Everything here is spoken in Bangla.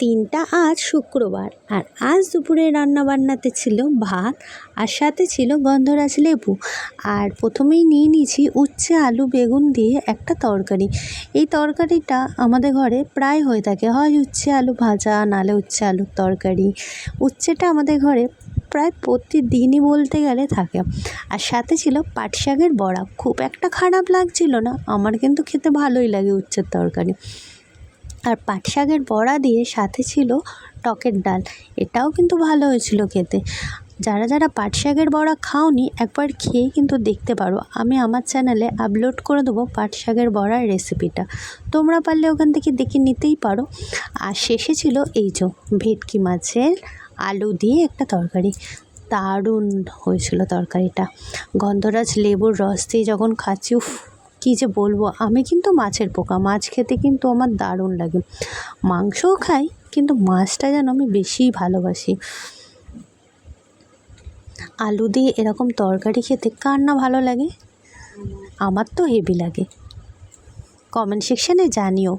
দিনটা আজ শুক্রবার, আর আজ দুপুরে রান্নাবান্নাতে ছিল ভাত, আর সাথে ছিল গন্ধরাজ লেবু। আর প্রথমেই নিয়ে নিয়েছি উচ্ছে আলু বেগুন দিয়ে একটা তরকারি। এই তরকারিটা আমাদের ঘরে প্রায় হয়ে থাকে, হয় উচ্ছে আলু ভাজা, নালে উচ্ছে আলুর তরকারি। উচ্ছেটা আমাদের ঘরে প্রায় প্রতিদিনই বলতে গেলে থাকে। আর সাথে ছিল পাট শাকের বড়া। খুব একটা খারাপ লাগছিল না, আমার কিন্তু খেতে ভালোই লাগে উচ্ছের তরকারি। আর পাট শাকের বড়া দিয়ে সাথে ছিল টকের ডাল, এটাও কিন্তু ভালো হয়েছিল খেতে। যারা যারা পাট শাকের বড়া খাওনি, একবার খেয়ে কিন্তু দেখতে পারো। আমি আমার চ্যানেলে আপলোড করে দেবো পাট শাকের বড়ার রেসিপিটা, তোমরা পারলে ওখান থেকে দেখে নিতেই পারো। আর শেষে ছিল এই যে ভেটকি মাছের আলু দিয়ে একটা তরকারি। দারুণ হয়েছিল তরকারিটা। গন্ধরাজ লেবুর রস দিয়ে যখন খাচ্ছি, উফ কী যে বলবো। আমি কিন্তু মাছের পোকা, মাছ খেতে কিন্তু আমার দারুণ লাগে। মাংসও খাই, কিন্তু মাছটা যেন আমি বেশিই ভালোবাসি। আলু দিয়ে এরকম তরকারি খেতে কার না ভালো লাগে? আমার তো হেভি লাগে। কমেন্ট সেকশানে জানিও।